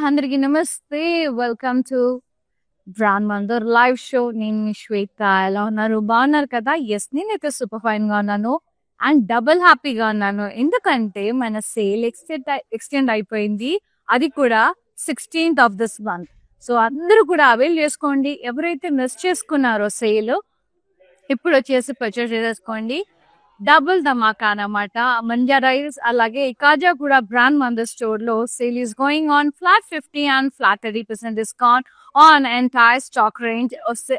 అందరికీ నమస్తే. Welcome to brand Mandir live show. నేను మీ శ్వేత. ఎలా ఉన్నారు? బాగున్నారు కదా? ఎస్, నేనైతే సూపర్ ఫైన్ గా ఉన్నాను అండ్ డబుల్ హ్యాపీగా ఉన్నాను. ఎందుకంటే మన సేల్ ఎక్స్టెండ్ అయిపోయింది. అది కూడా 16th of this month. So అందరూ కూడా అవైల్ చేసుకోండి. ఎవరైతే మిస్ చేసుకున్నారో సేల్, ఇప్పుడు వచ్చేసి పర్చేస్ చేసేసుకోండి. డబుల్ ధమాకా అన్నమాట. మంజా రైస్ అలాగే కాజా కూడా బ్రాండ్ మందర్ స్టోర్ లో sale is going on flat 50 and flat 30% discount on entire stock range.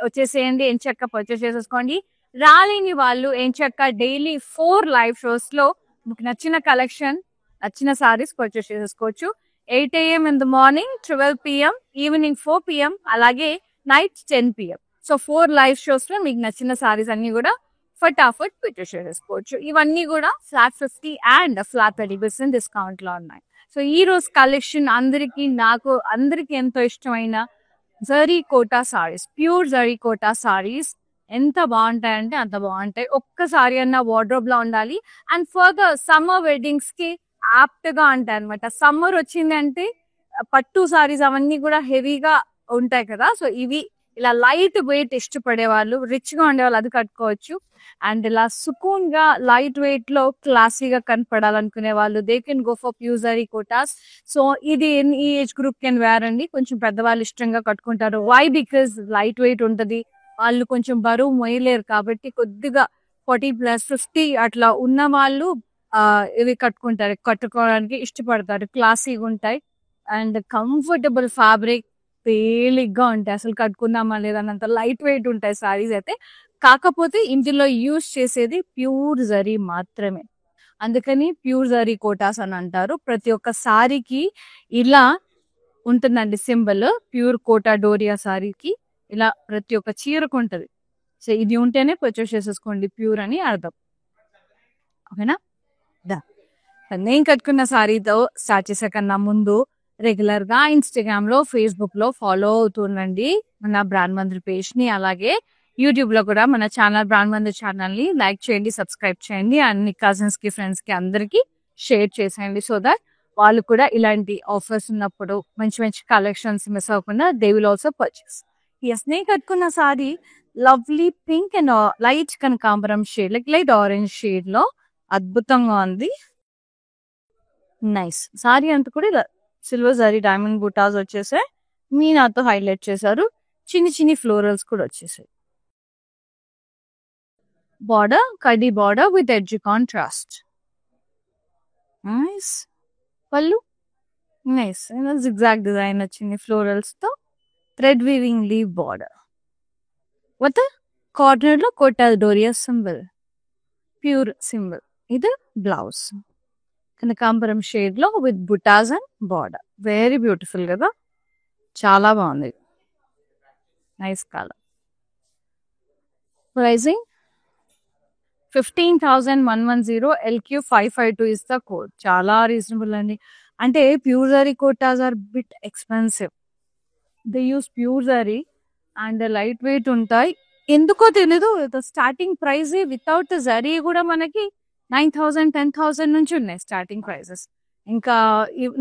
వచ్చేసేయండి, ఎంచక్క పర్చేస్ చేసేసుకోండి. రాలేని వాళ్ళు ఎంచక్క డైలీ 4 లైవ్ షోస్ లో మీకు నచ్చిన కలెక్షన్, నచ్చిన సారీస్ పర్చేస్ చేసేసుకోవచ్చు. 8 AM in the morning, 12 PM, evening 4 PM, అలాగే night 10 PM. So 4 live shows లో మీకు నచ్చిన సారీస్ అన్ని కూడా ఫటాఫట్ పర్చేస్ చేసుకోవచ్చు. ఇవన్నీ కూడా ఫ్లాట్ 50 అండ్ ఫ్లాట్ 30% డిస్కౌంట్ లో ఉన్నాయి. సో ఈ రోజు కలెక్షన్ అందరికి ఎంతో ఇష్టమైన జరీ కోటా సారీస్, ప్యూర్ జరీ కోటా సారీస్ ఎంత బాగుంటాయంటే అంత బాగుంటాయి. ఒక్కసారి అన్న వార్డ్రోబ్ లో ఉండాలి. అండ్ ఫర్దర్ సమ్మర్ వెడ్డింగ్స్ కి యాప్ట్ గా ఉంటాయి అనమాట. సమ్మర్ వచ్చిందంటే పట్టు సారీస్ అవన్నీ కూడా హెవీగా ఉంటాయి కదా. సో ఇవి ఇలా లైట్ వెయిట్ ఇష్టపడే వాళ్ళు, రిచ్ గా ఉండే వాళ్ళు అది కట్టుకోవచ్చు. అండ్ ఇలా సుకూన్ గా లైట్ వెయిట్ లో క్లాసీగా కనపడాలనుకునే వాళ్ళు they can go for pure zari Kotas. So ఇది ఈ ఏజ్ గ్రూప్ కెన్ వేర్ అండి. కొంచెం పెద్దవాళ్ళు ఇష్టంగా కట్టుకుంటారు. వై? బికాస్ లైట్ వెయిట్ ఉంటది. వాళ్ళు కొంచెం బరువు మోయలేరు కాబట్టి కొద్దిగా 40+ 50 అట్లా ఉన్న వాళ్ళు ఇవి కట్టుకోవడానికి ఇష్టపడతారు. క్లాసీగా ఉంటాయి అండ్ కంఫర్టబుల్ ఫ్యాబ్రిక్, తేలిగ్గా ఉంటాయి. అసలు కట్టుకుందామా లేదన్నంత లైట్ వెయిట్ ఉంటాయి సారీస్ అయితే. కాకపోతే ఇందులో యూజ్ చేసేది ప్యూర్ జరీ మాత్రమే, అందుకని ప్యూర్ జరీ కోటాస్ అని అంటారు. ప్రతి ఒక్క సారీకి ఇలా ఉంటుందండి సింబల్. ప్యూర్ కోటా డోరియా సారీకి ఇలా ప్రతి ఒక్క చీరకు ఉంటది. సో ఇది ఉంటేనే పర్చేస్ చేసేసుకోండి, ప్యూర్ అని అర్థం. ఓకేనా? నేను కట్టుకున్న సారీతో స్టార్ట్ చేసే కన్నా ముందు రెగ్యులర్ గా ఇన్స్టాగ్రామ్ లో, ఫేస్బుక్ లో ఫాలో అవుతుండండి మన బ్రాండ్ మందిర్ పేజ్ ని. అలాగే యూట్యూబ్ లో కూడా మన ఛానల్ బ్రాండ్ మందిర్ ఛానల్ ని లైక్ చేయండి, సబ్స్క్రైబ్ చేయండి. అన్ని కజిన్స్ కి, ఫ్రెండ్స్ కి అందరికి షేర్ చేసేయండి. సో దట్ వాళ్ళు కూడా ఇలాంటి ఆఫర్స్ ఉన్నప్పుడు మంచి మంచి కలెక్షన్స్ మిస్ అవ్వకుండా they will also purchase. Yes, నేను కట్టుకున్న sari lovely pink and light కనకాంబరం షేడ్, లైట్ ఆరెంజ్ షేడ్ లో అద్భుతంగా ఉంది. నైస్. సారీ అంతా కూడా ఇలా సిల్వర్ జరీ డైమండ్ బుటాస్ వచ్చేసాయి. మీనాతో హైలైట్ చేశారు. చిన్ని చిన్ని ఫ్లోరల్స్ కూడా వచ్చేసాయి. బార్డర్ కడ్డీ border with edge contrast. Nice. పళ్ళు నైస్. జిగ్జాగ్ డిజైన్ వచ్చింది ఫ్లోరల్స్ తో. Thread weaving leaf border with corner లో Kota doria symbol, pure symbol. ఇది బ్లౌజ్ కనకాంబరం షేడ్ లో with butas and border. Very beautiful కదా, చాలా బాగుంది. Nice colour. Pricing 15,110. LQ552 is the code. చాలా రీజనబుల్ అండి. అంటే pure zari Kotas are bit expensive. They use pure zari and light weight ఉంటాయి. ఎందుకో తెలీదు, స్టార్టింగ్ ప్రైస్ వితౌట్ జరీ కూడా మనకి 9,000, 10,000 నుంచి ఉన్నాయి స్టార్టింగ్ ప్రైజెస్. ఇంకా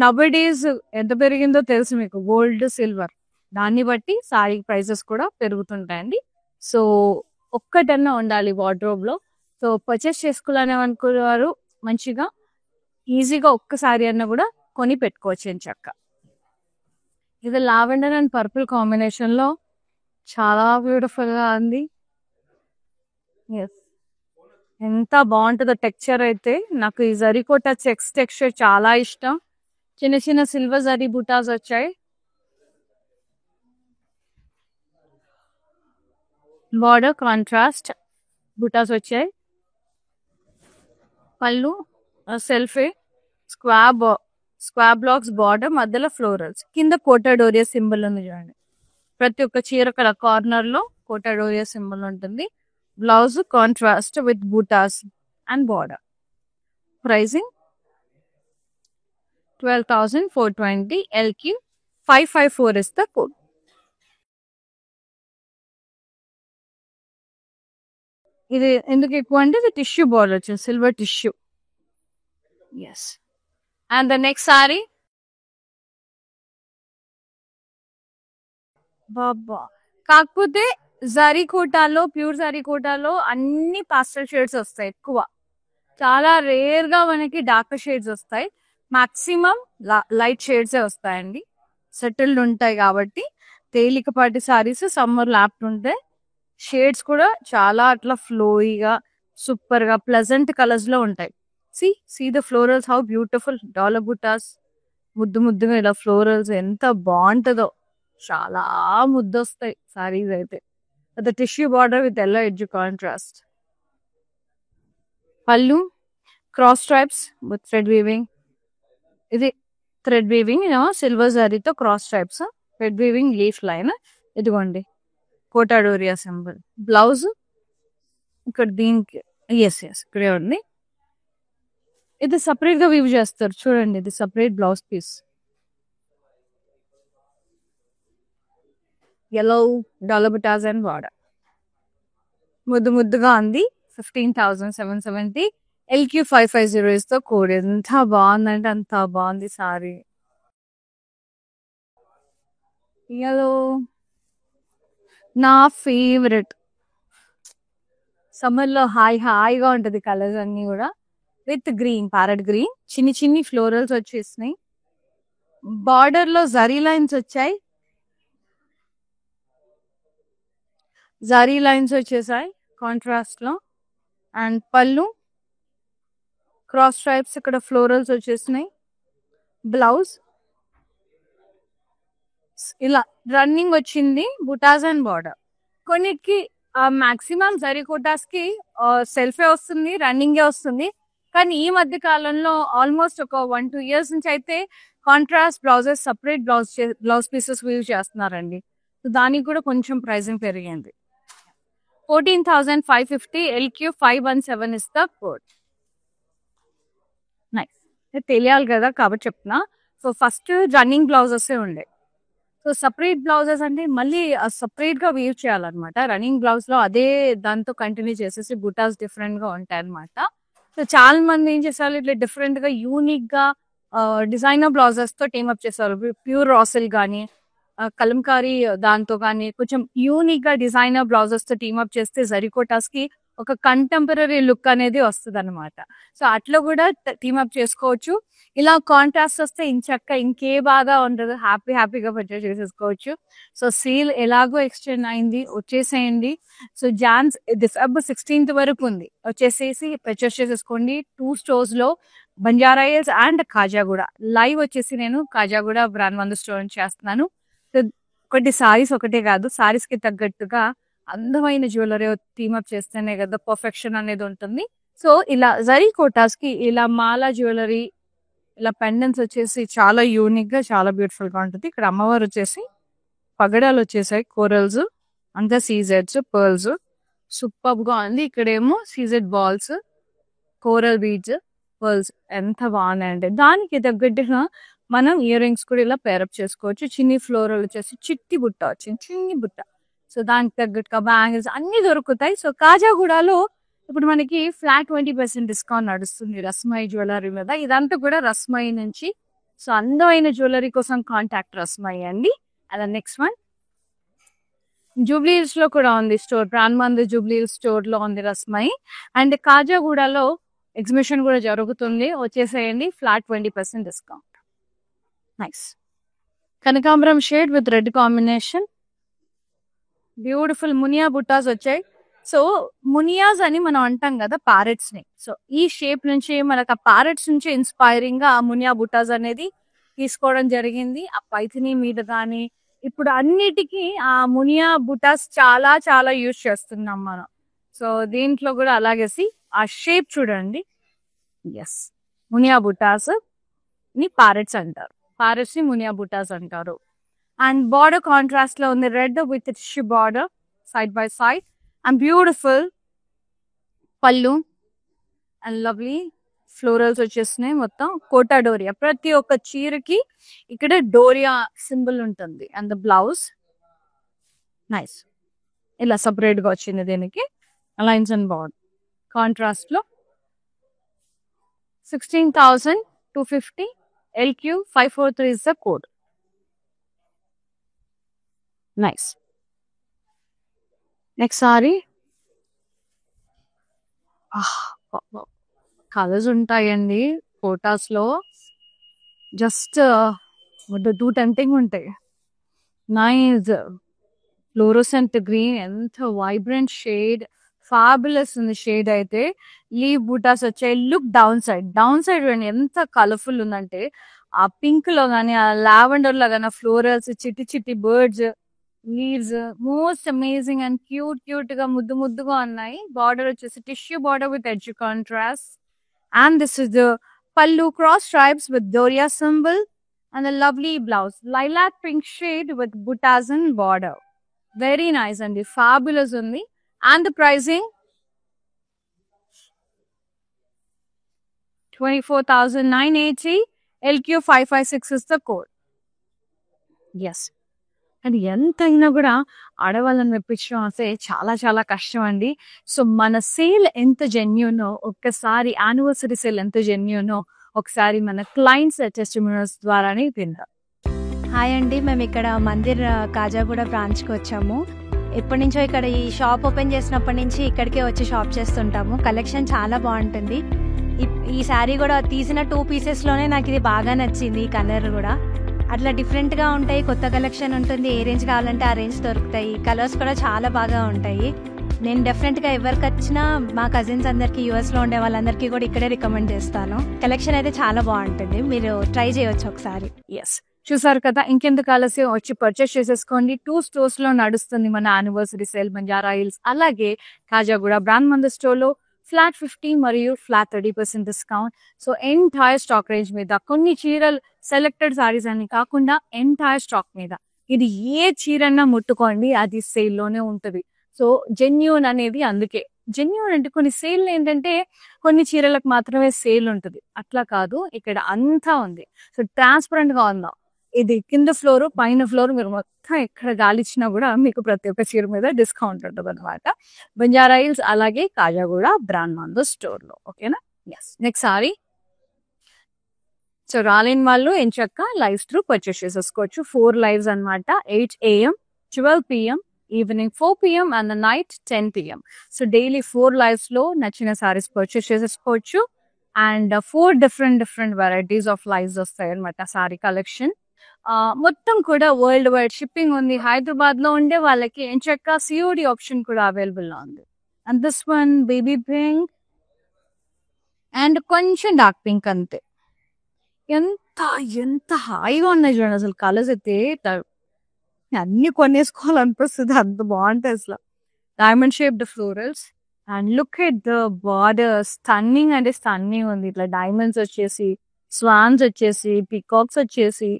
నవ్ డేస్ ఎంత పెరిగిందో తెలుసు మీకు, గోల్డ్, సిల్వర్, దాన్ని బట్టి సారీ ప్రైజెస్ కూడా పెరుగుతుంటాయండి. సో ఒక్కటన్నా ఉండాలి వార్డ్రోబ్ లో. సో పర్చేస్ చేసుకోవాలని అనుకునేవారు మంచిగా ఈజీగా ఒక్కసారి అన్న కూడా కొని పెట్టుకోవచ్చు అని చక్క. ఇది లావెండర్ అండ్ పర్పుల్ కాంబినేషన్ లో చాలా బ్యూటిఫుల్ గా ఉంది. ఎస్, ఎంత బాగుంటుందో టెక్స్చర్ అయితే. నాకు ఈ జరీకోటా చెక్స్ టెక్స్చర్ చాలా ఇష్టం. చిన్న చిన్న సిల్వర్ జరీ బుటాస్ వచ్చాయి. బార్డర్ కాంట్రాస్ట్ బుటాస్ వచ్చాయి. పళ్ళు సెల్ఫే స్క్వాబ్ బ్లాక్స్ బార్డర్, మధ్యలో ఫ్లోరల్స్, కింద కోటా డోరియా సింబల్ ఉంది చూడండి. ప్రతి ఒక్క చీర కడ కార్నర్ లో కోటా డోరియా సింబల్ ఉంటుంది. Blouse contrast with buttas and border. Pricing 12,420. LQ554 is the code. ఇది ఎందుకు ఎక్కువ అంటే ఇది టిష్యూ బార్డర్ వచ్చింది, silver tissue. Yes. And the next sari బాబా. కాకపోతే జరీ కోటాలో, ప్యూర్ జరీ కోటాలో అన్ని పాస్టల్ షేడ్స్ వస్తాయి ఎక్కువ. చాలా రేర్ గా మనకి డార్క్ షేడ్స్ వస్తాయి. మాక్సిమం లైట్ షేడ్స్ వస్తాయండి. సెటిల్డ్ ఉంటాయి కాబట్టి తేలికపాటి సారీస్ సమ్మర్ ల్యాప్ట్ ఉంటాయి. షేడ్స్ కూడా చాలా అట్లా ఫ్లోయిగా సూపర్ గా ప్లెజెంట్ కలర్స్ లో ఉంటాయి. See the florals how beautiful dollar butas. ముద్దు ముద్దుగా ఇలా ఫ్లోరల్స్ ఎంత బాగుంటుందో. చాలా ముద్దొస్తాయి సారీస్ అయితే. The tissue border with yellow edge contrast. పళ్ళు cross stripes with thread weaving. ఇది థ్రెడ్ వీవింగ్ సిల్వర్ జరీతో cross stripes, thread weaving leaf line. ఇదిగోండి కోటా డోరియా సింబల్. బ్లౌజ్ ఇక్కడ దీనికి ఎస్ ఇక్కడే ఉంది. ఇది సపరేట్ గా వీవ్ చేస్తారు చూడండి. ఇది separate blouse piece. yellow dollar butas and border. ముద్దు ముద్దుగా ఉంది. 15,770. LQ550 తో కోడ్. ఎంత బాగుందంటే అంత బాగుంది సారీ. yellow నా ఫేవరెట్. సమ్మర్ లో హాయిగా ఉంటది కలర్స్ అన్ని కూడా. విత్ గ్రీన్, ప్యారెట్ గ్రీన్, చిన్ని చిన్ని ఫ్లోరల్స్ వచ్చేసినాయి. బార్డర్ లో జరీ లైన్స్ వచ్చాయి. జరీ లైన్స్ వచ్చేసాయి కాంట్రాస్ట్ లో. అండ్ పళ్ళు క్రాస్ స్ట్రైప్స్, ఇక్కడ ఫ్లోరల్స్ వచ్చేసినాయి. బ్లౌజ్ ఇలా రన్నింగ్ వచ్చింది. బుటాస్ అండ్ బార్డర్. కొన్నిటికి మాక్సిమం జరీ కోటాస్ కి సెల్ఫే వస్తుంది, రన్నింగే వస్తుంది. కానీ ఈ మధ్య కాలంలో ఆల్మోస్ట్ ఒక 1-2 years నుంచి అయితే contrast blouses separate blouse pieces use చేస్తున్నారండి. దానికి కూడా కొంచెం ప్రైసింగ్ పెరిగింది. 14,550. LQ517 is the code. Nice. తెలియాలి కదా కాబట్టి చెప్తున్నా. సో ఫస్ట్ రన్నింగ్ బ్లౌజెస్ ఉండే. సో సపరేట్ బ్లౌజెస్ అంటే మళ్ళీ సపరేట్ గా వీవ్ చేయాలన్నమాట. రన్నింగ్ బ్లౌజ్ లో అదే దాంతో కంటిన్యూ చేసేసి బుటాస్ డిఫరెంట్ గా ఉంటాయి అనమాట. సో చాలా మంది ఏం చేస్తారు, ఇట్లా డిఫరెంట్ గా యూనిక్ గా డిజైనర్ బ్లౌజెస్ తో టీమప్ చేస్తారు. ప్యూర్ రాసిల్ గానీ కలంకారీ దాంతో కానీ కొంచెం యూనిక్ గా డిజైనర్ బ్లౌజెస్ తో టీమప్ చేస్తే జరీకోటాస్ కి ఒక కంటెంపరీ లుక్ అనేది వస్తుంది అనమాట. సో అట్లా కూడా టీమప్ చేసుకోవచ్చు. ఇలా కాంట్రాస్ట్ వస్తే ఇంచక్క ఇంకే బాగా ఉండదు. హ్యాపీగా పర్చేస్ చేసేసుకోవచ్చు. సో సేల్ ఎలాగో ఎక్స్టెండ్ అయింది, వచ్చేసేయండి. సో Feb 16th వరకు ఉంది. వచ్చేసేసి పర్చేస్ చేసేసుకోండి. 2 stores లో, Banjara hills and Khajaguda. Live వచ్చేసి నేను కాజాగూడ బ్రాండ్ 1 స్టోర్ చేస్తున్నాను. ఒకటి సారీస్ ఒకటే కాదు, సారీస్ కి తగ్గట్టుగా అందమైన జ్యువెలరీ టీమప్ చేస్తేనే కదా పర్ఫెక్షన్ అనేది ఉంటుంది. సో ఇలా జరీ కోటాస్ కి ఇలా మాలా జ్యువెలరీ, ఇలా పెండెంట్స్ వచ్చేసి చాలా యూనిక్ గా చాలా బ్యూటిఫుల్ గా ఉంటుంది. ఇక్కడ అమ్మవారు వచ్చేసి పగడాలు వచ్చేసాయి, కోరల్స్ అంతా సీజెడ్స్, పర్ల్స్ సూపర్ గా ఉంది. ఇక్కడేమో CZ balls, coral beads, pearls ఎంత బాగున్నాయంటే దానికి తగ్గట్టుగా మనం ఇయర్ రింగ్స్ కూడా ఇలా పేరప్ చేసుకోవచ్చు. చిన్ని ఫ్లోరల్ వచ్చేసి చిట్టి బుట్ట వచ్చింది, చిన్ని బుట్ట. సో దానికి తగ్గట్టుగా బ్యాంగిల్స్ అన్ని దొరుకుతాయి. సో కాజాగూడలో ఇప్పుడు మనకి ఫ్లాట్ 20% డిస్కౌంట్ నడుస్తుంది రస్మై జ్యువెలరీ మీద. ఇదంతా కూడా రస్మై నుంచి. సో అందమైన జ్యువెలరీ కోసం కాంటాక్ట్ రస్మై అండి. అలా నెక్స్ట్ వన్ జూబ్లీ హిల్స్ లో కూడా ఉంది స్టోర్. ప్రాణమంది జూబ్లీ హిల్స్ స్టోర్ లో ఉంది రస్మై. అండ్ కాజాగూడలో ఎగ్జిబిషన్ కూడా జరుగుతుంది, వచ్చేసేయండి. Flat 20% discount. Nice. Kanakambaram shade with red combination. Beautiful మునియా బుట్టాస్ వచ్చాయి. సో మునియాస్ అని మనం అంటాం కదా ప్యారెట్స్ ని. సో ఈ షేప్ నుంచి మనకు ఆ ప్యారెట్స్ నుంచి ఇన్స్పైరింగ్ గా ఆ మునియా బుట్టాస్ అనేది తీసుకోవడం జరిగింది. ఆ పైథిని మీద కానీ ఇప్పుడు అన్నిటికీ ఆ మునియా బుటాస్ చాలా చాలా యూజ్ చేస్తున్నాం మనం. సో దీంట్లో కూడా అలాగేసి ఆ షేప్ చూడండి. ఎస్, మునియా బుటాస్ ని ప్యారెట్స్ అంటారు, ప్యారెట్స్ ని మునియా బుటాస్ అంటారు. అండ్ బార్డర్ కాంట్రాస్ట్ లో ఉంది, red with tissue border side by side. And beautiful పళ్ళు అండ్ లవ్లీ ఫ్లోరల్స్ వచ్చేసినాయి. మొత్తం కోటా డోరియా, ప్రతి ఒక్క చీరకి ఇక్కడ డోరియా సింబల్ ఉంటుంది. అండ్ ద బ్లౌజ్ నైస్, ఇలా సపరేట్ గా వచ్చింది దీనికి. లైన్స్ అండ్ బార్డర్ కాంట్రాస్ట్ లో. 16,250. LQ543 is the code. Nice. Next sorry colours ఉంటాయండి కోటాస్లో, జస్ట్ టూ టెంప్టింగ్ ఉంటాయి. నైస్ ఫ్లోరోసెంట్ గ్రీన్, ఎంత వైబ్రెంట్ షేడ్, ఫ్యాబులస్ ఉంది షేడ్ అయితే. లీవ్ బూటాస్ వచ్చాయి. లుక్ డౌన్ సైడ్ ఎంత కలర్ఫుల్ ఉందంటే, ఆ పింక్ లో గానీ, ఆ లావెండర్ లో గానీ, ఫ్లోరల్స్, చిట్టి చిట్టి birds, leaves, most amazing and cute గా ముద్దుగా ఉన్నాయి. బార్డర్ వచ్చేసి tissue border with edge contrast. And this is the pallu, cross stripes with Doria symbol and a lovely blouse, lilac pink shade with buttas and border. Very nice and fabulous undi. And the pricing 24,980. LQ556 is the code. Yes. And ఎంత అయినా కూడా ఆడవాళ్ళని మెప్పించడం అంటే చాలా కష్టం అండి. So మన sale ఎంత జెన్యూనో, ఒక్కసారి యానివర్సరీ సేల్ ఎంత జెన్యూనో ఒకసారి మన క్లయింట్స్ టెస్టిమోనియల్స్ ద్వారానే విందాం. హాయ్ అండి, మేము ఇక్కడ మందిర్ కాజాగూడ బ్రాంచ్కి వచ్చాము. ఎప్పటి నుంచో ఇక్కడ ఈ షాప్ ఓపెన్ చేసినప్పటి నుంచి ఇక్కడికే వచ్చి షాప్ చేస్తుంటాము. కలెక్షన్ చాలా బాగుంటుంది. ఈ శారీ కూడా తీసిన 2 పీసెస్లోనే నాకు ఇది బాగా నచ్చింది. ఈ కలర్ కూడా అట్లా డిఫరెంట్గా ఉంటాయి. కొత్త కలెక్షన్ ఉంటుంది. ఏ రేంజ్ కావాలంటే ఆ రేంజ్ దొరుకుతాయి. కలర్స్ కూడా చాలా బాగా ఉంటాయి. నేను డెఫినెట్గా ఎవరికి వచ్చినా మా కజిన్స్ అందరికీ, యూఎస్లో ఉండే వాళ్ళందరికీ కూడా ఇక్కడే రికమెండ్ చేస్తాను. కలెక్షన్ అయితే చాలా బాగుంటుంది. మీరు ట్రై చేయవచ్చు ఒకసారి. ఎస్, చూసారు కదా, ఇంకెందుకు ఆలస్యం, వచ్చి పర్చేస్ చేసేసుకోండి. 2 స్టోర్స్ లో నడుస్తుంది మన యానివర్సరీ సేల్. బంజారా హిల్స్ అలాగే కాజాగూడ బ్రాండ్ మందిర్ స్టోర్ లో ఫ్లాట్ 50 మరియు flat 30% discount. So entire stock range మీద, కొన్ని చీరలు సెలెక్టెడ్ సారీస్ అని కాకుండా ఎంటైర్ స్టాక్ మీద, ఇది ఏ చీరన్నా ముట్టుకోండి, అది సేల్ లోనే ఉంటది. సో జెన్యూన్ అనేది అందుకే జెన్యూన్ అంటే, కొన్ని సేల్ ఏంటంటే కొన్ని చీరలకు మాత్రమే సేల్ ఉంటుంది, అట్లా కాదు, ఇక్కడ అంతా ఉంది. సో ట్రాన్స్పరెంట్ గా ఉందా, ఇది కింద ఫ్లోర్ పైన ఫ్లోర్, మీరు మొత్తం ఎక్కడ గాలిచ్చినా కూడా మీకు ప్రతి ఒక్క చీర మీద డిస్కౌంట్ ఉంటుంది అనమాట. బంజారా హిల్స్ అలాగే కాజాగూడ బ్రాండ్ మందిర్ స్టోర్ లో. ఓకేనా? ఎస్. నెక్స్ట్ సారీ, సో రాలేని వాళ్ళు ఎంచక్క లైవ్స్ త్రూ పర్చేస్ చేసేసుకోవచ్చు. 4 లైవ్స్ అనమాట. 8 AM, 12 PM, evening 4 PM and night 10 PM. So daily 4 lives లో నచ్చిన సారీస్ పర్చేస్ చేసేసుకోవచ్చు. And 4 different varieties of lives వస్తాయి అనమాట సారీ కలెక్షన్. మొత్తం కూడా వరల్డ్ వైడ్ షిప్పింగ్ ఉంది. హైదరాబాద్ లో ఉండే వాళ్ళకి ఎంచక్క COD ఆప్షన్ కూడా అవైలబుల్ గా ఉంది. And this one baby pink and కొంచెం డార్క్ పింక్, అంతే. ఎంత హాయిగా ఉన్నాయి చూడండి అసలు కలర్స్ అయితే, అన్ని కొనేసుకోవాలనిపిస్తుంది, అంత బాగుంటాయి అసలు. Diamond shaped florals and look at the border, stunning అంటే స్టన్నింగ్ ఉంది. ఇట్లా డైమండ్స్ వచ్చేసి, స్వాన్స్ వచ్చేసి, పికాక్స్ వచ్చేసి,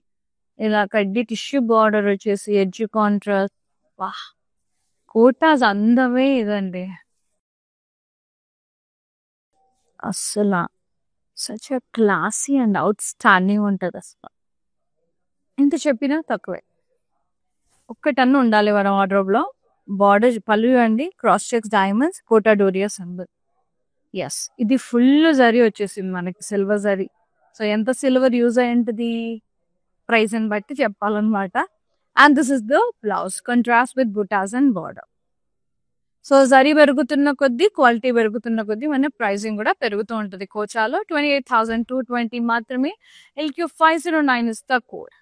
ఇలా కడ్డీ టిష్యూ బార్డర్ వచ్చేసి, ఎడ్జ్ కాంట్రాస్ట్. వాహ్, కోటాస్ అందమే ఇదండి అస్సలు. Such a classy and out standing ఉంటుంది అసలు. ఎంత చెప్పినా తక్కువే. ఒక్కటన్ను ఉండాలి మన వార్డ్రోబ్ లో. బార్డర్ పళ్ళు అండి, cross checks diamonds, Kota doria symbol. Yes, ఇది ఫుల్ జరీ వచ్చేసింది మనకి, సిల్వర్ జరీ. సో ఎంత సిల్వర్ యూజ్ అయ్యింటది ప్రైస్ ని బట్టి చెప్పాలన్నమాట. And this is the blouse, contrast with butas and border. So zari పెరుగుతున్న కొద్దీ, క్వాలిటీ పెరుగుతున్న కొద్దీ మన ప్రైసింగ్ కూడా పెరుగుతూ ఉంటుంది. కోచాలో 28,220 మాత్రమే. LQ509 is the code.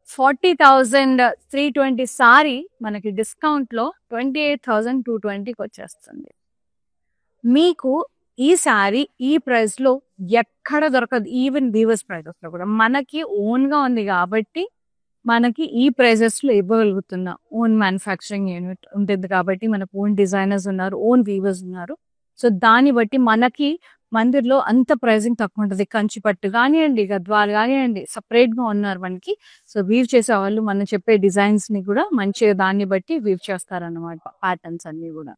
40,320 sorry మనకి డిస్కౌంట్ లో 28,220కి వచ్చేస్తుంది. మీకు ఈ సారీ ఈ ప్రైస్ లో ఎక్కడ దొరకదు. ఈవెన్ వీవర్స్ ప్రైజెస్ లో కూడా మనకి ఓన్ గా ఉంది కాబట్టి మనకి ఈ ప్రైజెస్ లో ఇవ్వగలుగుతున్నా. ఓన్ మ్యానుఫ్యాక్చరింగ్ యూనిట్ ఉంటుంది కాబట్టి మనకు ఓన్ డిజైనర్స్ ఉన్నారు, ఓన్ వీవర్స్ ఉన్నారు. సో దాన్ని బట్టి మనకి మందిర్లో అంత ప్రైజింగ్ తక్కువ ఉంటుంది. కంచి పట్టు కానివ్వండి, గద్వాలు కానివ్వండి, సపరేట్ గా ఉన్నారు మనకి. సో వీవ్ చేసే వాళ్ళు మనం చెప్పే డిజైన్స్ ని కూడా మంచిగా దాన్ని బట్టి వీవ్ చేస్తారన్నమాట. ప్యాటర్న్స్ అన్ని కూడా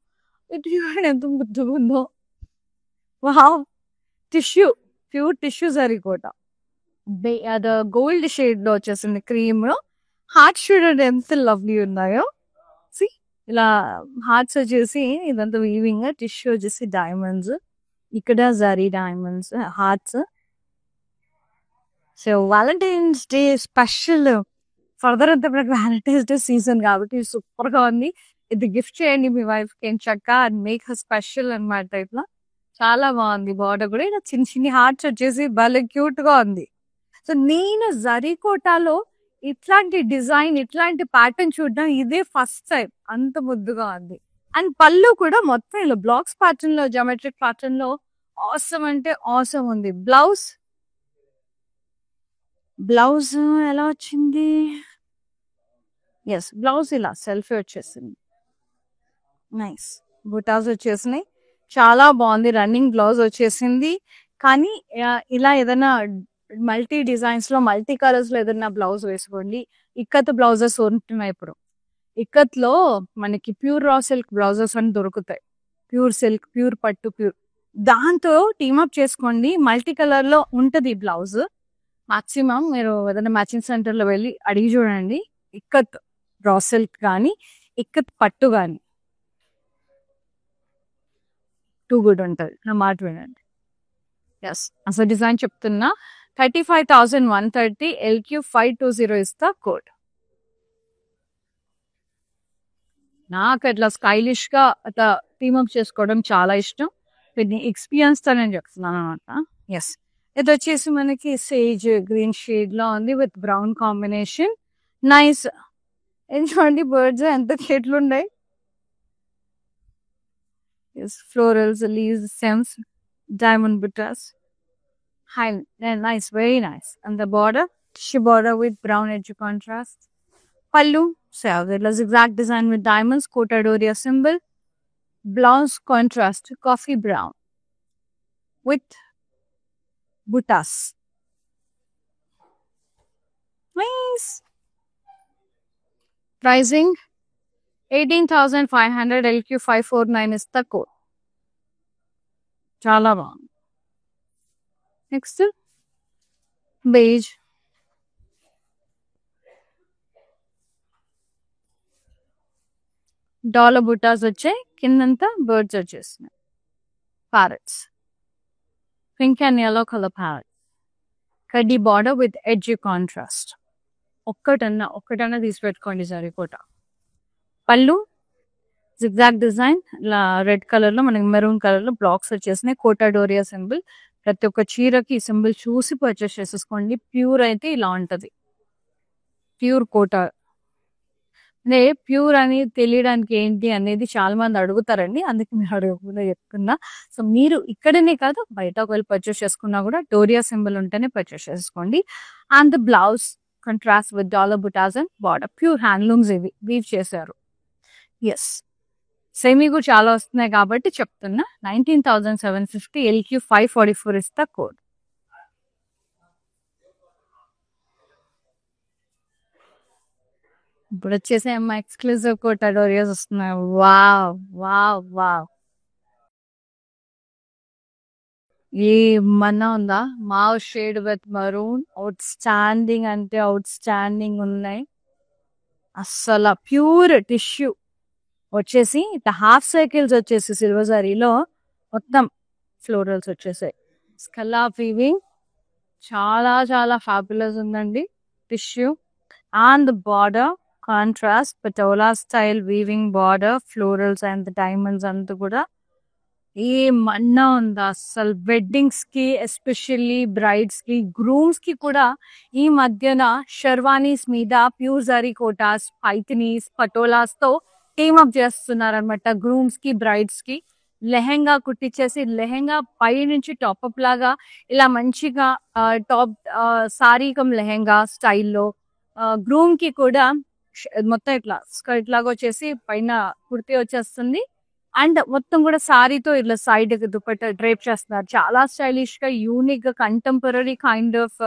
ఇది ఎంత ముద్దుగా ఉందో. Wow, tissue, pure tissue zari కూడా. అది గోల్డ్ షేడ్ లో వచ్చేసింది, క్రీమ్ లో. హార్ట్ చూడండి ఎంత లవ్లీ ఉన్నాయో. సి, ఇలా హార్ట్స్ వచ్చేసి ఇదంతా వీవింగ్, టిష్యూ వచ్చేసి డైమండ్స్, ఇక్కడ zari diamonds, hearts. So Valentine's day special further అంతా మనకు వ్యాలంటైన్స్ డే సీజన్ కాబట్టి సూపర్ గా ఉంది. ఇది గిఫ్ట్ చేయండి మీ వైఫ్ కి చక్కగా అండ్ మేక్ హర్ స్పెషల్ అనమాట. ఇట్లా చాలా బాగుంది. బార్డర్ కూడా ఇలా చిన్న చిన్ని హార్ట్స్ వచ్చేసి భలే క్యూట్ గా ఉంది. సో నేను జరీకోటాలో ఇట్లాంటి డిజైన్ ఇట్లాంటి ప్యాటర్న్ చూడడం ఇదే ఫస్ట్ టైం. అంత ముద్దుగా ఉంది. అండ్ పళ్ళు కూడా మొత్తం ఇలా బ్లాక్స్ ప్యాటర్న్ లో జామెట్రిక్ ప్యాటర్న్ లో ఆసమ్ అంటే ఆసమ్ ఉంది. బ్లౌజ్ ఎలా వచ్చింది? ఎస్, బ్లౌజ్ ఇలా సెల్ఫీ వచ్చేసింది. నైస్. బుటాస్ వచ్చేసినాయి. చాలా బాగుంది. రన్నింగ్ బ్లౌజ్ వచ్చేసింది. కానీ ఇలా ఏదైనా మల్టీ డిజైన్స్ లో మల్టీ కలర్స్ లో ఏదైనా బ్లౌజ్ వేసుకోండి. ఇక్కత్ బ్లౌజెస్ ఉంటున్నాయి ఇప్పుడు. ఇక్కత్ లో మనకి ప్యూర్ రా సిల్క్ బ్లౌజెస్ అని దొరుకుతాయి. ప్యూర్ సిల్క్, ప్యూర్ పట్టు, ప్యూర్ దాంతో టీమప్ చేసుకోండి. మల్టీ కలర్ లో ఉంటది బ్లౌజ్. మాక్సిమం మీరు ఏదైనా మ్యాచింగ్ సెంటర్ లో వెళ్ళి అడిగి చూడండి. ఇక్కత్ రా సిల్క్ కానీ ఇక్కత్ పట్టు కానీ టూ గుడ్ ఉంటుంది. నా మాట వినండి. ఎస్, అసలు డిజైన్ చెప్తున్నా. 35,130 LQ520 ఇస్తా కోడ్. నాకు అట్లా స్టైలిష్ గా అట్లా టీమప్ చేసుకోవడం చాలా ఇష్టం. వీటిని ఎక్స్పీరియన్స్ తో నేను చెప్తున్నాను అనమాట. ఎస్, ఇది వచ్చేసి మనకి సేజ్ గ్రీన్ షేడ్ లో ఉంది విత్ బ్రౌన్ కాంబినేషన్. నైస్. చూడండి బర్డ్స్ ఎంత చెట్లు ఉన్నాయి. Florals, leaves, stems, diamond buttas. Nice, very nice. And the border, tissue border with brown edge contrast. Pallu, so there was zigzag design with diamonds, Cotadoria symbol. Blouse contrast, coffee brown with butas. Nice. Pricing 18,500 LQ549 is the code. Chala bagundi. Next, beige. Dollar butas వచ్చాయి. కిందంతా birds వచ్చేసినాయి. Parrots, pink and yellow colour parrot. Kaddi border with edge contrast. ఒక్కటన్నా తీసి పెట్టుకోండి సరిపోట. Pallu zigzag design ఇలా red colour లో మనకి మెరూన్ కలర్ లో బ్లాక్స్ వచ్చేసినాయి. కోటాడోరియా సింబల్. ప్రతి ఒక్క చీరకి ఈ సింబల్ చూసి పర్చేస్ చేసేసుకోండి. ప్యూర్ అయితే ఇలా ఉంటది. Pure quota. అదే ప్యూర్ అని తెలియడానికి ఏంటి అనేది చాలా మంది అడుగుతారండి. అందుకే మీరు అడగకుండా చెప్తున్నా. సో మీరు ఇక్కడనే కాదు బయట ఒకవేళ పర్చేస్ చేసుకున్నా కూడా డోరియా సింబల్ ఉంటేనే పర్చేస్ చేసుకోండి. And the blouse contrast with dollar butas and border. Pure handlooms ఇవి వీవ్ చేశారు. ఎస్, సెమీ కూడా చాలా వస్తున్నాయి కాబట్టి చెప్తున్నా. 19,750 LQ544 ఇస్తా కోడ్. ఇప్పుడు వచ్చేసి ఎక్స్క్లూజివ్ కోటాడోరియాస్ వస్తున్నాయి. Wow wow wow. ఏమన్నా ఉందా? Mauve shade with maroon outstanding అంటే అవుట్ స్టాండింగ్ ఉన్నాయి. అస్సలు ప్యూర్ టిష్యూ వచ్చేసి ఇట్లా హాఫ్ సైకిల్స్ వచ్చేసి సిల్వర్ జరీలో మొత్తం ఫ్లోరల్స్ వచ్చేసాయి. స్కల్లా వీవింగ్ చాలా చాలా ఫ్యాబులస్ ఉందండి. Tissue and border contrast patola style weaving border, florals and diamonds అంతా కూడా ఏమన్నా ఉందా అసలు. వెడ్డింగ్స్ కి ఎస్పెషల్లీ బ్రైడ్స్ కి గ్రూమ్స్ కి కూడా ఈ మధ్యన షెర్వానీస్ మీద ప్యూర్ జరీ కోటాస్, పైథనీస్, పటోలాస్ తో టీమప్ చేస్తున్నారనమాట. గ్రూమ్స్ కి బ్రైడ్స్ కి లెహెంగా కుట్టించేసి లెహెంగా పై నుంచి టాప్అప్ లాగా ఇలా మంచిగా టాప్ సారీకం లెహెంగా స్టైల్లో. గ్రూమ్ కి కూడా మొత్తం ఇట్లా స్కర్ట్ లాగా వచ్చేసి పైన కుర్తీ వచ్చేస్తుంది. అండ్ మొత్తం కూడా సారీతో ఇట్లా సైడ్ దుపట్టా డ్రేప్ చేస్తున్నారు. చాలా స్టైలిష్ గా యూనిక్ గా కంటెంపరీ కైండ్ ఆఫ్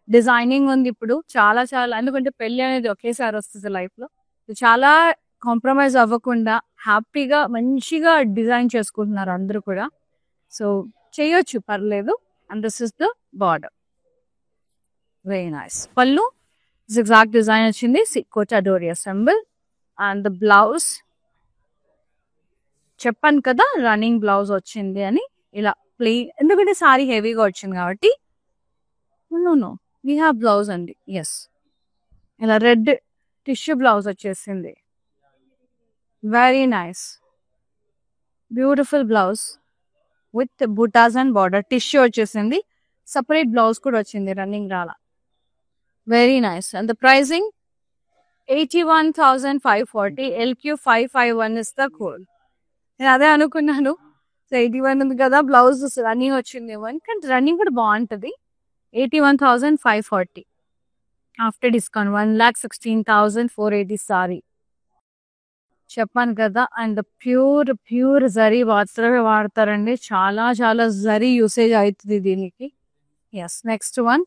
డిజైనింగ్ ఉంది ఇప్పుడు. చాలా చాలా ఎందుకంటే పెళ్లి అనేది ఒకేసారి వస్తుంది లైఫ్ లో. చాలా కాంప్రమైజ్ అవ్వకుండా హ్యాపీగా మంచిగా డిజైన్ చేసుకుంటున్నారు అందరూ కూడా. సో చేయొచ్చు, పర్లేదు. And this is the border. Very nice. పళ్ళు జిగ్జాగ్ డిజైన్ వచ్చింది, Kota Doria symbol. And the blouse చెప్పాను కదా రన్నింగ్ బ్లౌజ్ వచ్చింది అని. ఇలా ప్లెయిన్ ఎందుకంటే సారీ హెవీగా వచ్చింది కాబట్టి. నో వీ హ్యావ్ బ్లౌజ్ అండి. ఎస్, ఇలా రెడ్ టిష్యూ బ్లౌజ్ వచ్చేసింది. Very nice, beautiful blouse with butas and border. Tissue వచ్చేసింది, సపరేట్ బ్లౌజ్ కూడా వచ్చింది, రన్నింగ్ రాలా. Very nice. And the pricing 81,540. LQ551 is the code. నేను అదే అనుకున్నాను, సో 81 ఉంది కదా, బ్లౌజ్ రన్నింగ్ వచ్చిందేమో అని, కానీ రన్నింగ్ కూడా బాగుంటుంది. 81,540 ఆఫ్టర్ డిస్కౌంట్. 1,16,480 సారీ చెప్పాను కదా. అండ్ ప్యూర్ జరీ మాత్రమే వాడతారండి, చాలా చాలా జరీ యూసేజ్ అవుతుంది దీనికి. Yes, next one.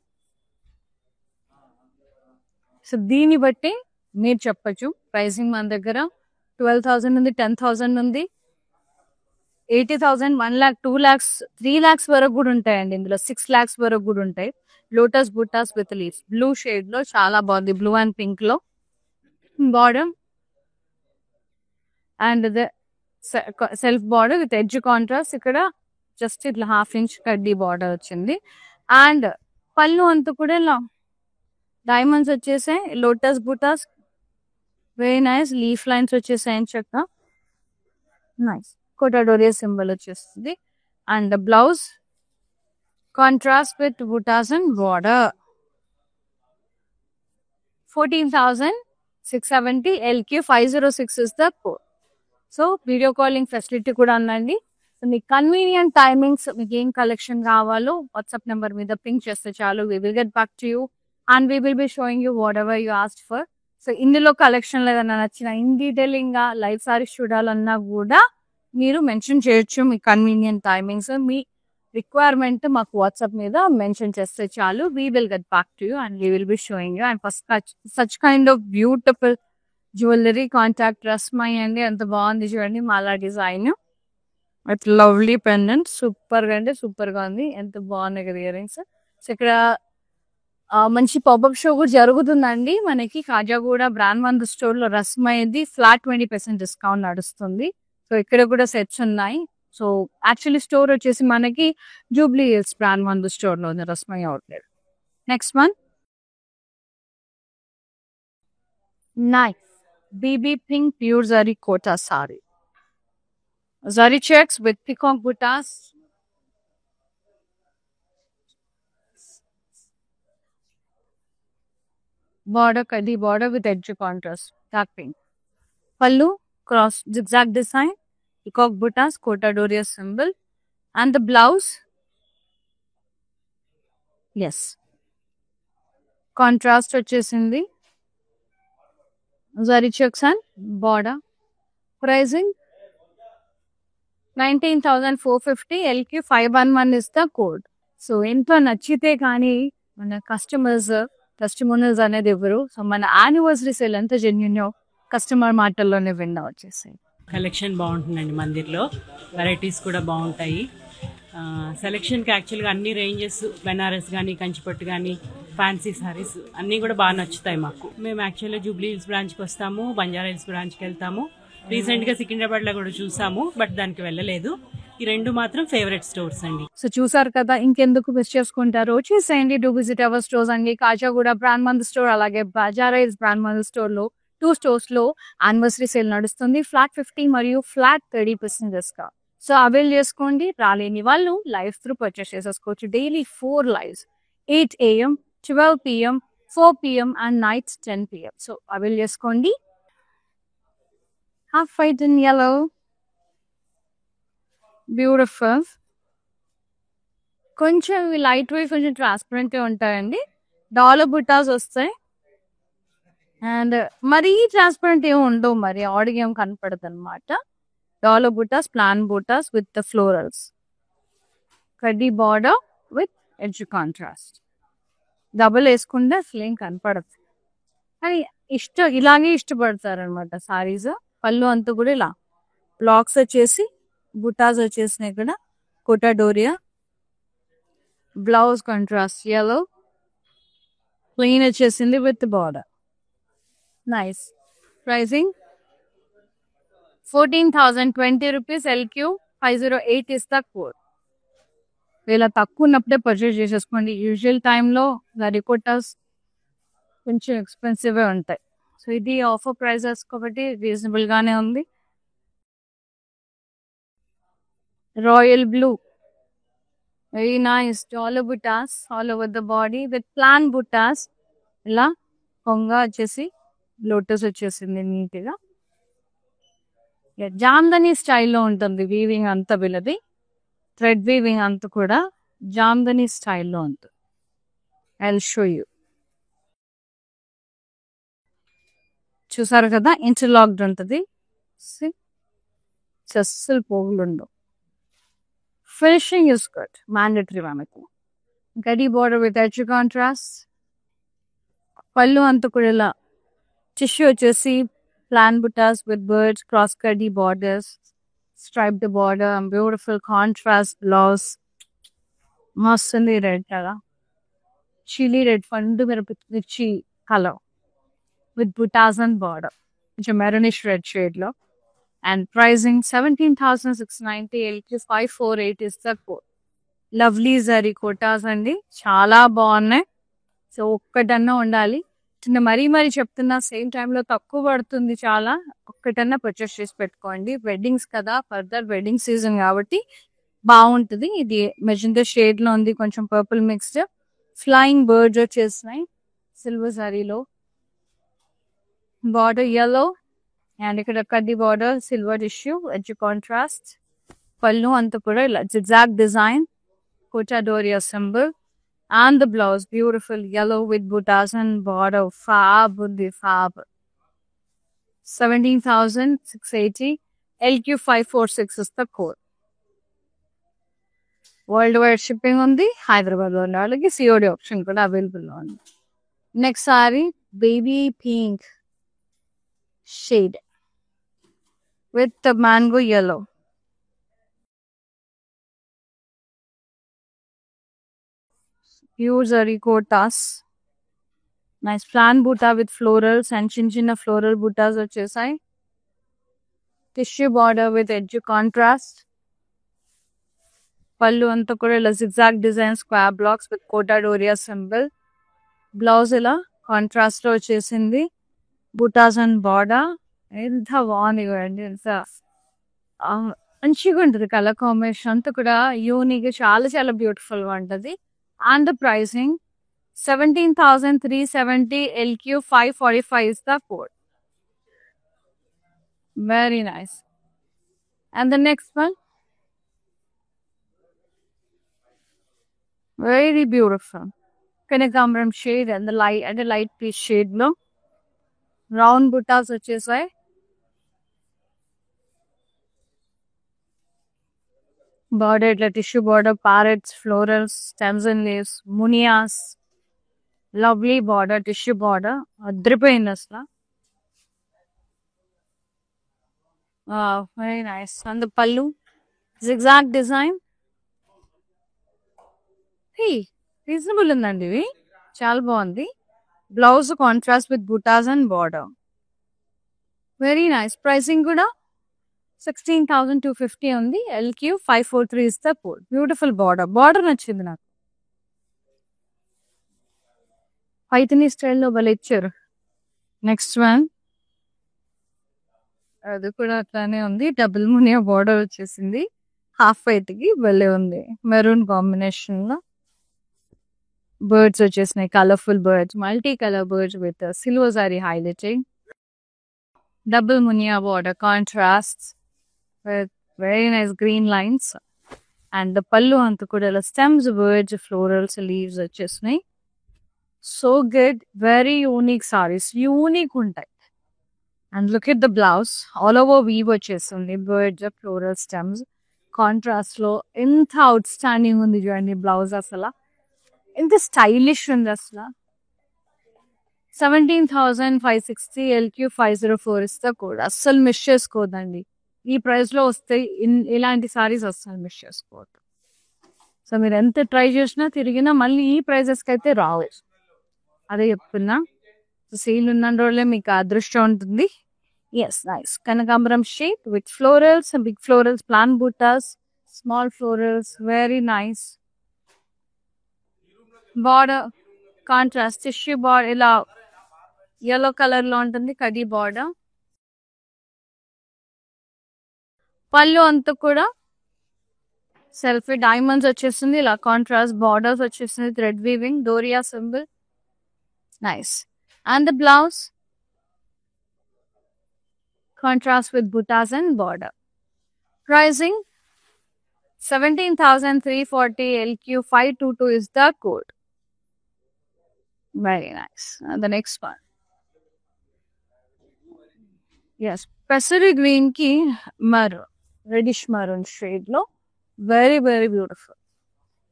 సో దీన్ని బట్టి మీరు చెప్పచ్చు ప్రైసింగ్. మన దగ్గర 12,000 ఉంది, 10,000 ఉంది, 80,000, 1 lakh, 2 lakhs, 3 lakhs వరకు కూడా ఉంటాయండి. ఇందులో 6 lakhs వరకు కూడా ఉంటాయి. Lotus butas with leaves, blue shade లో చాలా బాగుంది, బ్లూ అండ్ పింక్ లో border. And the self border with edge contrast. ఇక్కడ జస్ట్ ఇట్లా 1/2 inch కడ్డీ బార్డర్ వచ్చింది. అండ్ పళ్ళు అంతా కూడా ఇలా డైమండ్స్ వచ్చేసాయి, lotus butas, very nice. Leaf lines వచ్చేసాయి చక్క, నైస్. కోటాడోరియా సింబల్ వచ్చేస్తుంది. And blouse contrast with butas and border. 14,670. LQ506 is the code. So video calling facility కూడా ఉందండి. సో మీకు కన్వీనియంట్ టైమింగ్స్, మీకు ఏం కలెక్షన్ కావాలో వాట్సాప్ నెంబర్ మీద పింక్ చేస్తే చాలు. We will get back to you and we will be showing you whatever you asked for. So ఇందులో కలెక్షన్ ఏదైనా నచ్చిన ఇన్ డీటెయిలింగ్ గా లైవ్ సారీస్ చూడాలన్నా కూడా మీరు మెన్షన్ చేయొచ్చు మీ కన్వీనియంట్ టైమింగ్స్. మీ రిక్వైర్మెంట్ మాకు వాట్సాప్ మీద మెన్షన్ చేస్తే చాలు. We will get back to you and we will be showing you. And first such kind of beautiful jewellery contact Rasmai అండి, ఎంత బాగుంది చూడండి, మాలా design with lovely pendant. Super గా అంటే సూపర్ గా ఉంది, ఎంత బాగున్నాయి కదా ఇయర్ రింగ్స్. సో ఇక్కడ మంచి పాపప్ షో కూడా జరుగుతుందండి మనకి కాజాగూడ బ్రాండ్ మందు స్టోర్ లో. రస్మైది ఫ్లాట్ 20% డిస్కౌంట్ నడుస్తుంది. సో ఇక్కడ కూడా సెట్స్ ఉన్నాయి. సో యాక్చువల్లీ స్టోర్ వచ్చేసి మనకి జూబ్లీ హిల్స్ బ్రాండ్ మందు స్టోర్ లో ఉంది, Rasmai outlet. Next one, nice baby pink pure zari Kota sari. Zari checks with peacock butas. Border kaddi border with edge contrast, dark pink. Pallu cross zigzag design, peacock buttas, cotadoria symbol, and the blouse. Yes, contrast వచ్చేసింది. Zari checks and border. Pricing 19,450. LQ511 is the code. So ఎంతో నచ్చితే కానీ మన testimonials అనేది ఎవరు. So మన anniversary sale ఎంత genuine customer మాటల్లోనే విన్నా వచ్చేసాయి. కలెక్షన్ బాగుంటుందండి మందిర్లో, వెరైటీస్ కూడా బాగుంటాయి. సెలెక్షన్కి యాక్చువల్గా అన్ని రేంజెస్, బెనారస్ కానీ, కంచిపట్టు కానీ, ఫ్యాన్సీ సారీస్ అన్నీ కూడా బాగా నచ్చుతాయి మాకు. మేము యాక్చువల్గా జూబ్లీ హిల్స్ బ్రాంచ్కి వస్తాము, బంజారా హిల్స్ బ్రాంచ్కి వెళ్తాము. రీసెంట్గా సికింద్రాబాద్లో కూడా చూసాము, బట్ దానికి వెళ్ళలేదు. ఈ రెండు మాత్రం ఫేవరెట్ స్టోర్స్ అండి. సో చూసారు కదా, ఇంకెందుకు మిస్ చేసుకుంటారు, వచ్చేసేయండి. డూ విజిట్ అవర్ స్టోర్స్ అండి. కాజాగూడ బ్రాండ్ మందు స్టోర్, అలాగే బంజారా హిల్స్ బ్రాండ్ మందు స్టోర్ లో 2 stores లో యానివర్సరీ సేల్ నడుస్తుంది. ఫ్లాట్ 50 మరియు ఫ్లాట్ 30% డిస్కౌంట్. సో అవైల్ చేసుకోండి. రాలేని వాళ్ళు లైవ్ త్రూ పర్చేస్ చేసేసుకోవచ్చు. Daily 4 lives, 8 AM, 12 PM, 4 PM and nights 10 PM. So avail చేసుకోండి. Half white in yellow, beautiful. కొంచెం లైట్ వెయిట్, కొంచెం ట్రాన్స్పరెంట్ గా ఉంటాయండి. డాలర్ బుటాస్ వస్తాయి అండ్ మరీ ట్రాన్స్పరెంట్ ఏమి ఉండవు, మరి ఆడిగా ఏం కనపడదు అనమాట. Dollar butas, plain butas with the florals, kaddi border with edge contrast. Double వేసుకుంటే అసలు ఏం కనపడదు, కానీ ఇలాగే ఇష్టపడతారు అనమాట సారీస్. పళ్ళు అంతా కూడా ఇలా బ్లాక్స్ వచ్చేసి బుటాస్ వచ్చేసినాయి. ఇక్కడ Kota Doria, blouse contrast yellow, plain వచ్చేసింది with border. Nice. Pricing 14,020 rupees. LQ508 is the code. ఇలా తక్కువ ఉన్నప్పుడే పర్చేస్ చేసేసుకోండి. యూజువల్ టైంలో గరికోటాస్ కొంచెం ఎక్స్పెన్సివ్ ఉంటాయి. సో ఇది ఆఫర్ ప్రైజెస్ కాబట్టి రీజనబుల్ గానే ఉంది. Royal blue, very nice. Dollar butas all over the body with plain butas. ఇలా కొంగ వచ్చేసి లోటస్ వచ్చేసింది నీట్ గా. జామ్దని స్టైల్లో ఉంటుంది వీవింగ్ అంతా వీళ్ళది. థ్రెడ్ వీవింగ్ అంతా కూడా జామ్దని స్టైల్లో ఉంటుంది. I'll show you. చూసారు కదా, ఇంటర్లాక్డ్ ఉంటుంది. అస్సలు పోగులు ఉండవు. ఫినిషింగ్ ఇస్ గుడ్, మ్యాండేటరీ మనకు. గడి border with edge contrast. Pallu అంతా కూడా ఇలా టిష్యూ వచ్చేసి plain butas with birds, cross kaddi borders, striped border, beautiful contrast blouse. మస్తుంది రెడ్ కదా, చిల్లీ రెడ్, పండు మిర్చి colour with buttas and border, which is maroonish red shade lo. And pricing 17,690, LQ 548 is the code. Lovely zari kotas andi, చాలా బాగున్నాయి. So ఒక్కటన్నా ఉండాలి. చిన్న మరీ చెప్తున్నా, సేమ్ టైంలో తక్కువ పడుతుంది చాలా. ఒక్కటన్నా పర్చేస్ చేసి పెట్టుకోండి. వెడ్డింగ్స్ కదా, ఫర్దర్ వెడ్డింగ్ సీజన్ కాబట్టి బాగుంటుంది. ఇది మెజెంటా షేడ్ లో ఉంది, కొంచెం పర్పుల్ మిక్స్డ్. ఫ్లయింగ్ బర్డ్స్ వచ్చేసినాయి సిల్వర్ జరీలో. బార్డర్ yellow అండ్ ఇక్కడ kaddi border silver tissue, edge contrast. Pallu అంతా కూడా ఇలా zigzag design, Kota doria symbol. And the blouse beautiful yellow with butas and border. Fab ఉంది, fab. 17,680, LQ 546 is the code. Worldwide shipping ఉంది. హైదరాబాద్ లో ఉన్న వాళ్ళకి సిఓడి ఆప్షన్ కూడా అవైలబుల్ లో ఉంది. Next sorry baby pink shade with the mango yellow. Pure zari kotas. Nice plan buta with florals and chinchina floral butas vachesai. Tissue border with edge contrast. Pallu anta kuda ila zigzag design square blocks with Kota Doria symbol. Blouse ila contrast lo vachesindi. Butas and border. ఎంత బాగుంది కదండి, ఎంత మంచిగా ఉంటుంది. Colour combination అంతా కూడా unique, చాలా చాలా బ్యూటిఫుల్ గా ఉంటుంది. And the pricing 17,370, LQ 545 is the code. Very nice. And the next one, very beautiful Kanakaambram shade and the light peach shade లో రౌండ్ బుట్టాస్ వచ్చేసాయి. బార్డర్ ఇట్లా tissue border, parrots, florals, stems and leaves, మునియాస్. Lovely border, tissue border అద్రిపోయింది అసలు. Very nice. And pallu zigzag design. Reasonable ఉందండి ఇవి, చాలా బాగుంది. Blouse contrast with butas and border. Very nice. Pricing కూడా 16,250 ఉంది. LQ 543 is the code. Beautiful border. Border నచ్చింది నాకు. పైథనీ స్టైల్లో భలే ఇచ్చారు. నెక్స్ట్ వన్, అది కూడా అట్లానే ఉంది. డబుల్ మునియా బార్డర్ వచ్చేసింది. హాఫ్ వైట్ కి భలే ఉంది. మెరూన్ కాంబినేషన్ లో బర్డ్స్ వచ్చేసినాయి. Colourful birds, multi colour birds with silver sorry highlighting. Double Muniya border contrast with very nice green lines. And the pallu antu kuda stems, birds, florals, leaves vachesnayi. So good. Very unique sarees. Unique untai. And look at the blouse. All over weave vachesundi. Birds, floral stems. Contrast lo inta outstanding undi journey blouse asala. Inta stylish undi asala. 17,560, LQ 504 is the code. Assal miss cheskodanడి. ఈ price లో వస్తాయి ఇలాంటి సారీస్, వస్తాయి miss చేసుకోవద్దు. So మీరు ఎంత try చేసినా తిరిగినా మళ్ళీ ఈ ప్రైజెస్ కి అయితే రావు. అదే చెప్తున్నా. సేల్ ఉన్న రోజులే మీకు అదృష్టం ఉంటుంది. Yes, nice. Kanakambaram shade with florals, big florals, plain butas, small florals, very nice. Border contrast tissue border, ఇలా yellow కలర్ లో ఉంటుంది కడి బార్డర్. పళ్ళు అంతా కూడా సెల్ఫీ డైమండ్స్ వచ్చేస్తుంది, ఇలా కాంట్రాస్ట్ బార్డర్స్ వచ్చేస్తుంది, thread weaving, doria symbol. Nice. And the blouse contrast with butas and border. Pricing 17,340. LQ522 is the code. Very nice. And the next one. Yes, Pesari green ki maroon, reddish maroon shade lo. Very, very beautiful.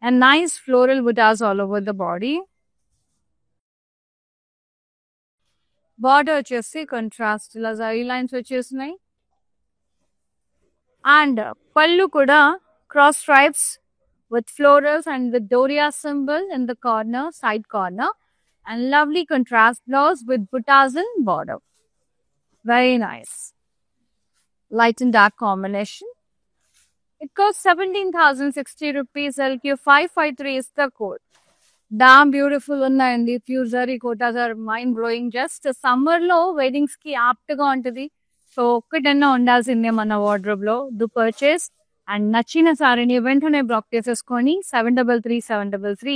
And nice floral buttas all over the body. Border వచ్చేసి contrast ఇలా zari lines వచ్చేసినాయి. And pallu kuda cross stripes with florals and with Doria symbol in the corner, side corner. And lovely contrast blouse with buttas and border. Very nice. Light and dark combination. It costs 17,060 rupees. LQ553 is the code. Damn beautiful unnayandi. Pure zari kotas are mind blowing. Just summer lo weddings ki apt ga untadi. So okkadanna undalsinde mana wardrobe lo. Do purchase and nachina sarini ventane block cheseskoni 733733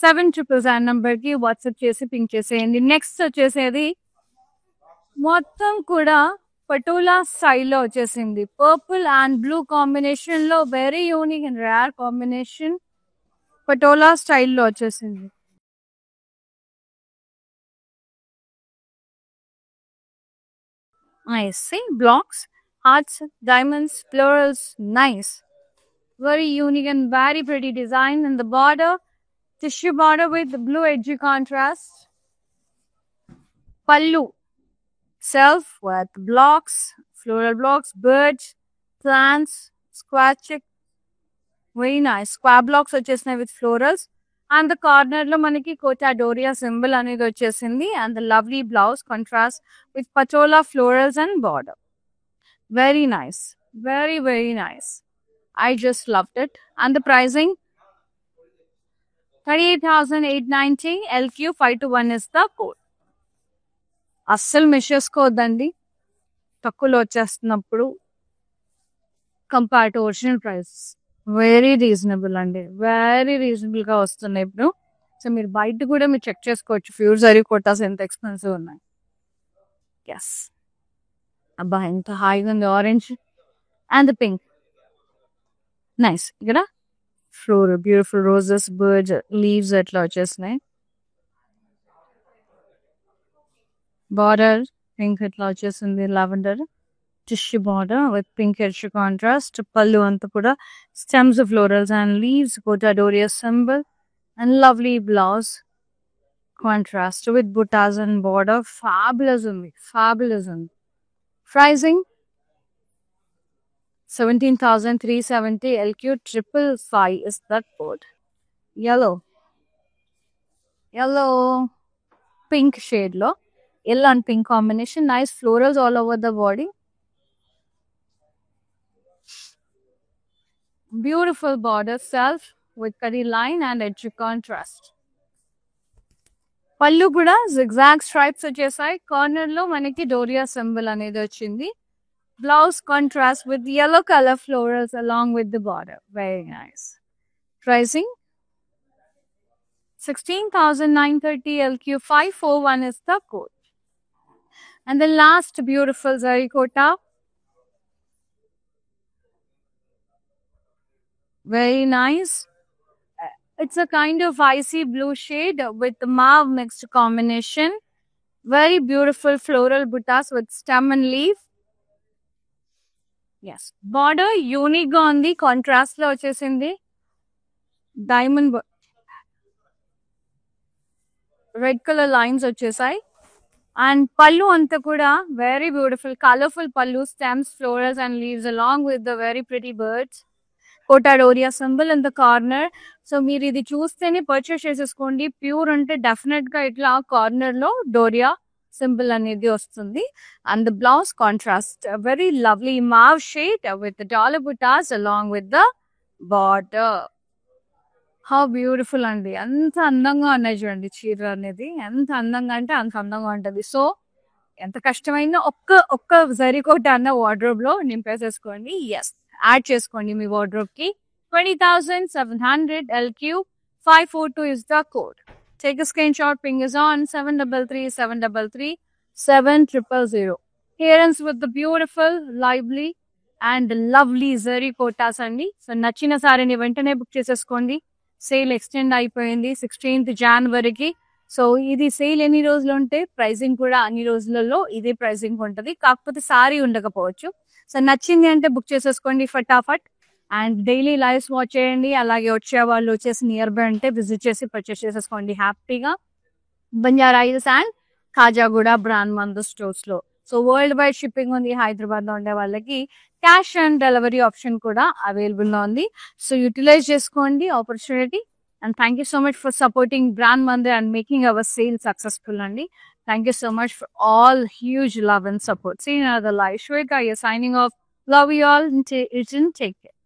700 number ki WhatsApp chesi ping cheseyandi. Next వచ్చేసేది మొత్తం కూడా పటోలా స్టైల్లో వచ్చేసింది. Purple and blue combination లో very unique and rare combination patola స్టైల్లో వచ్చేసింది. Nice. See, blocks, hearts, diamonds, florals, nice. Very unique and very pretty design. And the border, tissue border with the blue edgy contrast. Pallu self with blocks, floral blocks, birds, plants, square chick. Very nice. Square blocks వచ్చేసినాయి with florals. And the corner lo manaki Kota Doria symbol అనేది వచ్చేసింది. And the lovely blouse contrast with patola florals and border. Very nice. Very, very nice. I just loved it. And the pricing 38,890. LQ521 is the code. అస్సలు miss చేసుకోవద్దండి. తక్కువలో వచ్చేస్తున్నప్పుడు compare to original price very reasonable అండి. Very reasonable గా వస్తున్నాయి ఇప్పుడు. So మీరు బయట కూడా మీరు చెక్ చేసుకోవచ్చు ప్యూర్ జరీ కోటాస్ ఎంత ఎక్స్పెన్సివ్ ఉన్నాయి. ఎస్, అబ్బా ఎంత హాయిగా ఉంది. Orange and the pink nice. ఇక్కడ floor beautiful roses, birds, leaves అట్లా వచ్చేసినాయి. బార్డర్ పింక్ ఇట్లా వచ్చేసింది, lavender tissue border with pink edge contrast. Pallu అంతా కూడా stems, florals and leaves, Kota doria symbol and lovely blouse contrast with butas and border. Fabulous ఉంది, fabulous ఉంది. Pricing 17,370. LQ555 is that code. Yellow pink shade lo. Yellow and pink combination. Nice florals all over the body. Beautiful border self with curry line and edge contrast. Pallu kuda zigzag stripes వచ్చేసాయి. Corner లో మనకి doria symbol అనేది వచ్చింది. Blouse contrast with yellow color florals along with the border. Very nice. Pricing 16,930. LQ541 is the code. And the last beautiful zari kota. Very nice. It's a kind of icy blue shade with mauve mixed combination. Very beautiful floral buttas with stem and leaf. Yes. Border unique గా ఉంది, contrast లో వచ్చేసింది. Diamond red colour lines వచ్చేసాయి. And పళ్ళు అంతా కూడా very beautiful colourful పళ్ళు, stems, florals and leaves along with the very pretty birds. Kota doria symbol in the corner. So మీరు ఇది చూస్తేనే పర్చేస్ చేసేసుకోండి. ప్యూర్ అంటే డెఫినెట్ గా ఇట్లా కార్నర్ లో డోరియా సింబల్ అనేది వస్తుంది. And the blouse contrast very lovely mauve shade with dollar butas along with the border. How beautiful అండి. ఎంత అందంగా ఉన్నాయి చూడండి చీర అనేది. ఎంత అందంగా అంటే అంత అందంగా ఉంటది. సో ఎంత కష్టమైనా ఒక్క జరీకోట అన్న వార్డ్రోబ్ లో నింపేసేసుకోండి. ఎస్, యాడ్ చేసుకోండి మీ వార్డ్రోబ్ కి. 20,700 LQ 542 is the code. Take a screenshot, ping us on 733-733-7000. Here ends with the beautiful, lively and lovely zari kotas అండి. సో నచ్చిన సారీని వెంటనే బుక్ చేసేసుకోండి. సేల్ ఎక్స్టెండ్ అయిపోయింది 16th January. సో ఇది sale ఎన్ని రోజులు ఉంటే ప్రైసింగ్ కూడా అన్ని రోజులలో ఇదే ప్రైసింగ్ ఉంటుంది. కాకపోతే సారీ ఉండకపోవచ్చు. సో నచ్చింది అంటే బుక్ చేసేసుకోండి ఫటాఫట్. అండ్ డైలీ లైవ్స్ వాచ్ చేయండి. అలాగే వచ్చే వాళ్ళు వచ్చేసి నియర్ బై అంటే విజిట్ చేసి పర్చేస్ చేసేసుకోండి హ్యాపీగా. Banjara hills and Khajaguda brand మందు స్టోర్స్ లో. సో వరల్డ్ వైడ్ షిప్పింగ్ ఉంది. హైదరాబాద్ లో ఉండే వాళ్ళకి క్యాష్ అండ్ డెలివరీ ఆప్షన్ కూడా అవైలబుల్ గా ఉంది. సో యూటిలైజ్ చేసుకోండి opportunity. And thank you so much for supporting Brand Mandir and making our sale successful, Andy. Thank you so much for all huge love and support. See you in another live. Shweta, you're signing off. Love you all and take care.